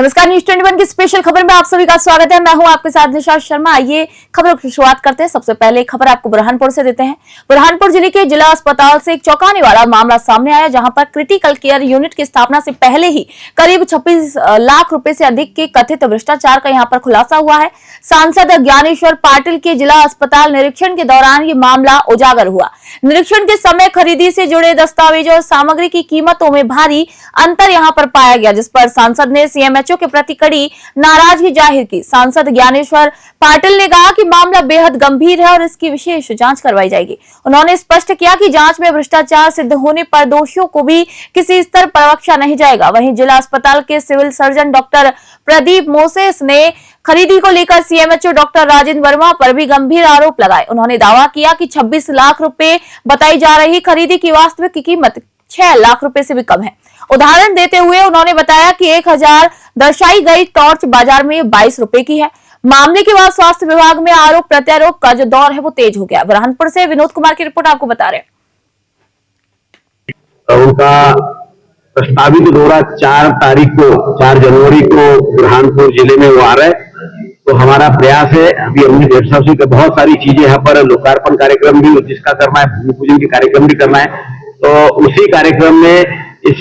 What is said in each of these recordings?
नमस्कार, न्यूज 21 की स्पेशल खबर में आप सभी का स्वागत है। मैं हूं आपके साथ निशा शर्मा। आइए खबरों की शुरुआत करते हैं। सबसे पहले खबर आपको बुरहानपुर से देते हैं। बुरहानपुर जिले के जिला अस्पताल से एक चौंकाने वाला मामला सामने आया, जहां पर क्रिटिकल केयर यूनिट की स्थापना से पहले ही करीब 26 लाख रुपए से अधिक के कथित भ्रष्टाचार का यहां पर खुलासा हुआ है। सांसद ज्ञानेश्वर पाटिल के जिला अस्पताल निरीक्षण के दौरान ये मामला उजागर हुआ। निरीक्षण के समय खरीदी से जुड़े दस्तावेजों और सामग्री की कीमतों में भारी अंतर यहां पर पाया गया, जिस पर सांसद ने सीएमएचओ के प्रति कड़ी नाराजगी जाहिर की। सांसद ज्ञानेश्वर पाटिल ने कहा कि मामला बेहद गंभीर है और इसकी विशेष जांच करवाई जाएगी। उन्होंने स्पष्ट किया कि जांच में भ्रष्टाचार सिद्ध होने पर दोषियों को भी किसी स्तर पर बख्शा नहीं जाएगा। वहीं जिला अस्पताल के civil surgeon doctor Pradeep Moses ने खरीदी को लेकर सीएमएचओ डॉक्टर राजेंद्र वर्मा पर भी गंभीर आरोप लगाए। उन्होंने दावा किया कि 26 लाख रुपए बताई जा रही खरीदी की वास्तविक कीमत 6 लाख रुपए से भी कम है। उदाहरण देते हुए उन्होंने बताया कि 1000 दर्शाई गई टॉर्च बाजार में 22 रुपए की है। मामले के बाद स्वास्थ्य विभाग में आरोप प्रत्यारोप का जो दौर है वो तेज हो गया। बुरहानपुर से विनोद कुमार की रिपोर्ट आपको बता रहे हैं। उनका प्रस्तावित दौरा 4 जनवरी को बुरहानपुर जिले में वो आ रहा है। तो हमारा प्रयास है, अभी हमने डेढ़ साल से बहुत सारी चीजें यहाँ पर लोकार्पण कार्यक्रम भी जिसका करना है, भूमि पूजन के कार्यक्रम भी करना है। तो उसी कार्यक्रम में इस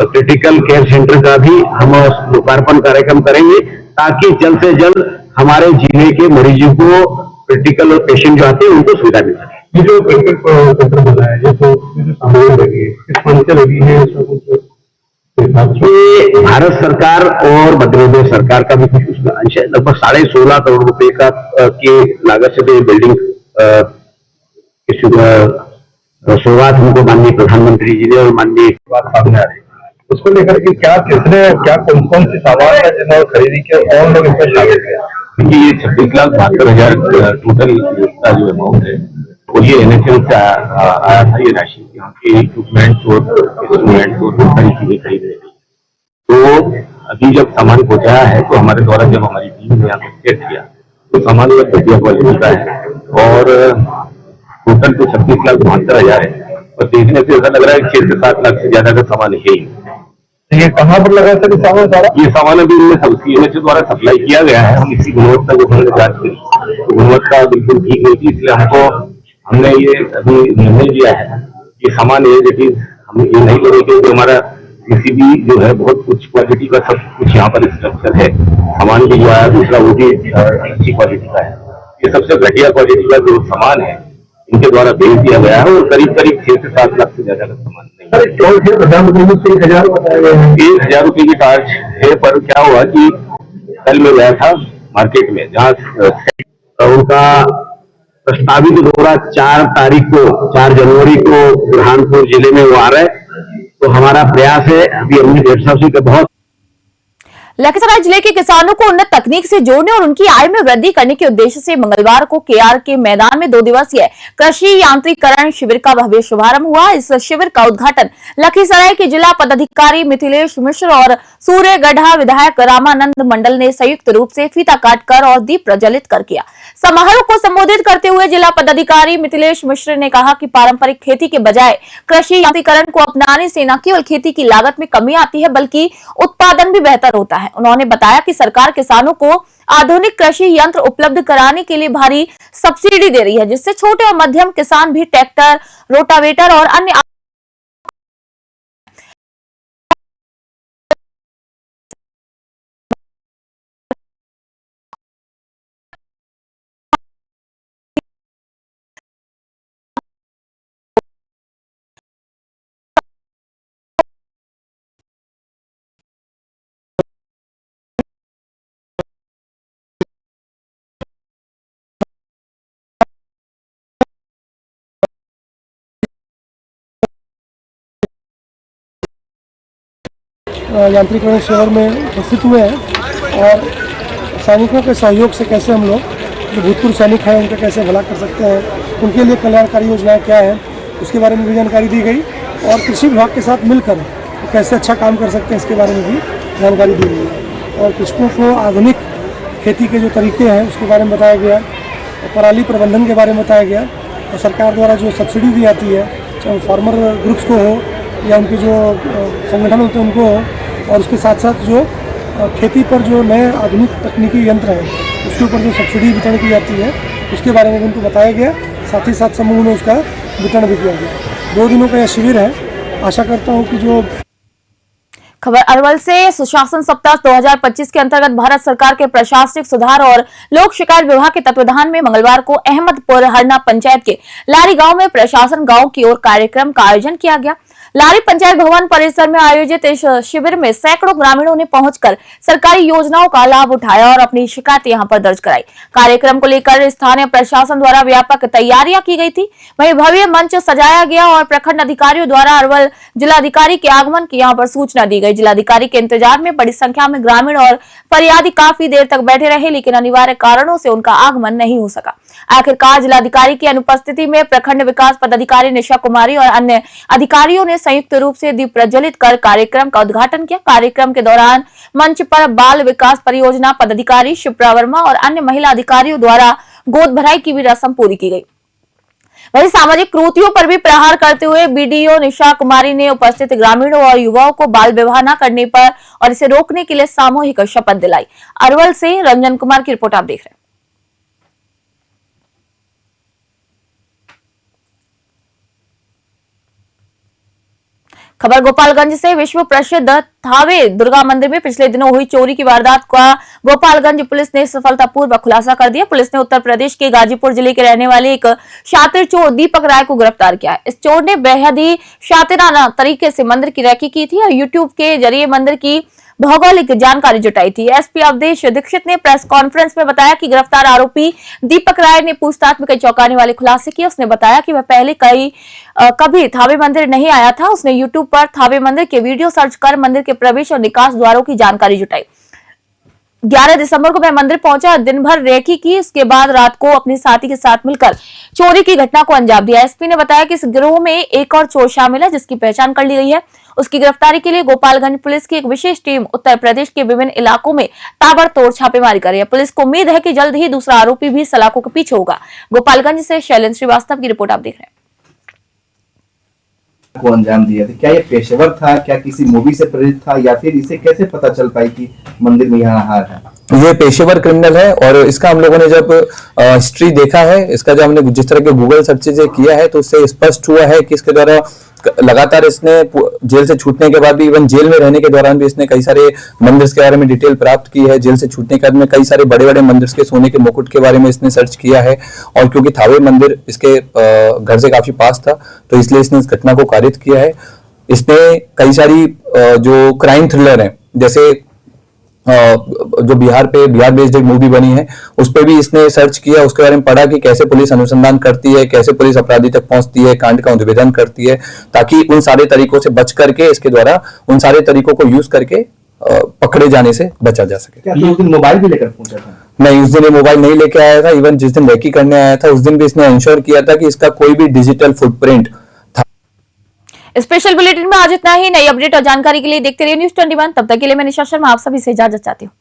क्रिटिकल केयर सेंटर का भी हम लोकार्पण कार्यक्रम करेंगे, ताकि जल्द से जल्द हमारे जिले के मरीजों को क्रिटिकल पेशेंट जो आते हैं उनको सुविधा मिल सके। ये जो क्रिटिकल सेंटर बना है, ये तो सामग्री लगी है, किस फंड से लगी है, ये भारत सरकार और मध्य प्रदेश सरकार का भी कुछ उसमें अंश है। लगभग 16.5 करोड़ रुपए का की लागत से बिल्डिंग की शुरुआत हमको माननीय प्रधानमंत्री जी ने और माननीय बात सामने आ रही है, उसको लेकर के क्या कौन सी सामान है जिन्होंने खरीदी किया और लोग इसमें शामिल है? क्योंकि ये 26,72,000 टोटल का जो अमाउंट है वो ये एनएचएल से आया था। ये राशि यहाँ के इक्विपमेंट और इंस्ट्रूमेंट और बहुत सारी चीजें खरीद रही थी। तो अभी जब सामान पहुंचाया है तो हमारे द्वारा जब हमारी टीम ने यहाँ चेक किया तो सामान तो घटिया क्वालिटी का है और टोटल तो 26,72,000 है। और देखने से ऐसा लग रहा है 6 से 7 लाख से ज्यादा का सामान है ही। ये कहाँ पर लगा था सामान सारा? ये सामान अभी सीएमएचओ द्वारा सप्लाई किया गया है। हम इसकी गुणवत्ता जो हमने जांच की तो गुणवत्ता बिल्कुल ठीक नहीं थी, इसलिए हमने ये अभी निर्णय लिया है कि सामान हम ये नहीं लगे कि हमारा किसी भी जो है बहुत कुछ क्वालिटी का सब कुछ यहाँ पर स्ट्रक्चर है, सामान भी जो है दूसरा वो भी अच्छी क्वालिटी का है। ये सबसे घटिया क्वालिटी का जो सामान है इनके द्वारा भेज दिया गया है और करीब 6 से 7 लाख से ज्यादा का सामान नहीं। प्रधानमंत्री से 1,000 बताया गया है, 1,000 रुपए की चार्ज है। पर क्या हुआ कि कल मैं गया था मार्केट में, जहाँ उनका प्रस्तावित दौरा 4 जनवरी को बुरहानपुर जिले में वो आ रहा है। तो हमारा प्रयास है, अभी हमने डेढ़ साल से बहुत लखीसराय जिले के किसानों को उन्नत तकनीक से जोड़ने और उनकी आय में वृद्धि करने के उद्देश्य से मंगलवार को केआर के मैदान में 2 दिवसीय कृषि यांत्रिकरण शिविर का भव्य शुभारंभ हुआ। इस शिविर का उद्घाटन लखीसराय के जिला पदाधिकारी मिथिलेश मिश्र और सूर्यगढ़ा विधायक रामानंद मंडल ने संयुक्त रूप से फीता काटकर और दीप प्रज्वलित कर किया। समारोह को संबोधित करते हुए जिला पदाधिकारी मिथिलेश मिश्र ने कहा कि पारंपरिक खेती के बजाय कृषि यांत्रिकरण को अपनाने से न केवल खेती की लागत में कमी आती है बल्कि उत्पादन भी बेहतर होता है। उन्होंने बताया कि सरकार किसानों को आधुनिक कृषि यंत्र उपलब्ध कराने के लिए भारी सब्सिडी दे रही है, जिससे छोटे और मध्यम किसान भी ट्रैक्टर, रोटावेटर और अन्य यांत्रिकरण शिविर में उपस्थित हुए हैं और सैनिकों के सहयोग से कैसे हम लोग जो भूतपूर्व सैनिक हैं उनका कैसे भला कर सकते हैं, उनके लिए कल्याणकारी योजनाएं क्या हैं उसके बारे में भी जानकारी दी गई और कृषि विभाग के साथ मिलकर कैसे अच्छा काम कर सकते हैं इसके बारे में भी जानकारी दी गई है। और कृषकों को आधुनिक खेती के जो तरीके हैं उसके बारे में बताया गया और पराली प्रबंधन के बारे में बताया गया और सरकार द्वारा जो सब्सिडी दी जाती है, चाहे फार्मर ग्रुप्स को हो या उनके जो संगठन होते हैं उनको हो, और उसके साथ साथ जो खेती पर जो नए आधुनिक तकनीकी यंत्र हैं उसके ऊपर जो सब्सिडी वितरण की जाती है उसके बारे में भी उनको बताया गया। साथ ही साथ समूह में उसका वितरण भी किया गया। 2 दिनों का यह शिविर है। आशा करता हूँ कि जो खबर अरवल से सुशासन सप्ताह 2025 के अंतर्गत भारत सरकार के प्रशासनिक सुधार और लोक शिकायत विभाग के तत्वाधान में मंगलवार को अहमदपुर हरना पंचायत के लारी गांव में प्रशासन गांव की ओर कार्यक्रम का आयोजन किया गया। लारी पंचायत भवन परिसर में आयोजित इस शिविर में सैकड़ों ग्रामीणों ने पहुंचकर सरकारी योजनाओं का लाभ उठाया और अपनी शिकायत यहां पर दर्ज कराई। कार्यक्रम को लेकर स्थानीय प्रशासन द्वारा व्यापक तैयारियां की गई थी। वहीं भव्य मंच सजाया गया और प्रखंड अधिकारियों द्वारा अरवल जिलाधिकारी के आगमन की यहां पर सूचना दी गई। जिलाधिकारी के इंतजार में बड़ी संख्या में ग्रामीण और फरियादी काफी देर तक बैठे रहे, लेकिन अनिवार्य कारणों से उनका आगमन नहीं हो सका। आखिरकार जिलाधिकारी की अनुपस्थिति में प्रखंड विकास पदाधिकारी निशा कुमारी और अन्य अधिकारियों ने संयुक्त रूप से दीप प्रज्वलित कर कार्यक्रम का उद्घाटन किया। कार्यक्रम के दौरान मंच पर बाल विकास परियोजना पदाधिकारी शिप्रा वर्मा और अन्य महिला अधिकारियों द्वारा गोद भराई की भी रस्म पूरी की गई। वहीं सामाजिक कृतियों पर भी प्रहार करते हुए बीडीओ निशा कुमारी ने उपस्थित ग्रामीणों और युवाओं को बाल विवाह न करने पर और इसे रोकने के लिए सामूहिक शपथ दिलाई। अरवल से रंजन कुमार की रिपोर्ट आप देख रहे हैं। खबर गोपालगंज से विश्व प्रसिद्ध थावे दुर्गा मंदिर में पिछले दिनों हुई चोरी की वारदात का गोपालगंज पुलिस ने सफलतापूर्वक खुलासा कर दिया। पुलिस ने उत्तर प्रदेश के गाजीपुर जिले के रहने वाले एक शातिर चोर दीपक राय को गिरफ्तार किया है। इस चोर ने बेहद ही शातिराना तरीके से मंदिर की रैकी की थी और यूट्यूब के जरिए मंदिर की भौगोलिक जानकारी जुटाई थी। एसपी अवधेश दीक्षित ने प्रेस कॉन्फ्रेंस में बताया कि गिरफ्तार आरोपी दीपक राय ने पूछताछ में कई चौंकाने वाले खुलासे किए। उसने बताया कि वह पहले कभी थावे मंदिर नहीं आया था। उसने यूट्यूब पर थावे मंदिर के वीडियो सर्च कर मंदिर के प्रवेश और निकास द्वारों की जानकारी जुटाई। 11 दिसंबर को वह मंदिर पहुंचा और दिन भर रेकी की। इसके बाद रात को अपने साथी के साथ मिलकर चोरी की घटना को अंजाम दिया। एसपी ने बताया कि इस गिरोह में एक और चोर शामिल है जिसकी पहचान कर ली गई है। उसकी गिरफ्तारी के लिए गोपालगंज पुलिस की एक विशेष टीम उत्तर प्रदेश के विभिन्न इलाकों में ताबड़तोड़ छापेमारी कर रही है। पुलिस को उम्मीद है कि जल्द ही दूसरा आरोपी भी सलाखों के पीछे होगा। गोपालगंज से शैलेंद्र श्रीवास्तव की रिपोर्ट आप देख रहे हैं। को अंजाम दिया था, क्या ये पेशेवर था, क्या किसी मूवी से प्रेरित था, या फिर इसे कैसे पता चल पाई कि मंदिर में यहाँ हार है? ये पेशेवर क्रिमिनल है और इसका हम लोगों ने जब हिस्ट्री देखा है, इसका जब हमने जिस तरह के गूगल सर्चेज किया है तो उससे स्पष्ट हुआ है कि इसके द्वारा लगातार इसने जेल से छूटने के बाद भी, इवन जेल में रहने के दौरान भी इसने कई सारे मंदिर के बारे में डिटेल प्राप्त की है। जेल से छूटने के बाद में कई सारे बड़े बड़े मंदिर के सोने के मुकुट के बारे में इसने सर्च किया है और क्योंकि थावे मंदिर इसके घर से काफी पास था तो इसलिए इसने इस घटना को कारित किया है। इसने कई सारी जो क्राइम थ्रिलर है, जैसे जो बिहार बेस्ड एक मूवी बनी है उस पे भी इसने सर्च किया, उसके बारे में पढ़ा कि कैसे पुलिस अनुसंधान करती है, कैसे पुलिस अपराधी तक पहुंचती है, कांड का उद्भेदन करती है, ताकि उन सारे तरीकों से बच करके इसके द्वारा उन सारे तरीकों को यूज करके पकड़े जाने से बचा जा सके। क्या उस दिन मोबाइल भी लेकर पहुंचा था? नहीं, उस दिन ये मोबाइल नहीं लेके आया था। इवन जिस दिन रेकी करने आया था उस दिन भी इसने इंश्योर किया था कि इसका कोई भी डिजिटल फुटप्रिंट था। स्पेशल बुलेटिन में आज इतना ही। नई अपडेट और जानकारी के लिए देखते रहिए न्यूज़ 21। तब तक के लिए मैं निशा शर्मा आप सभी से इजाजत चाहती हूँ।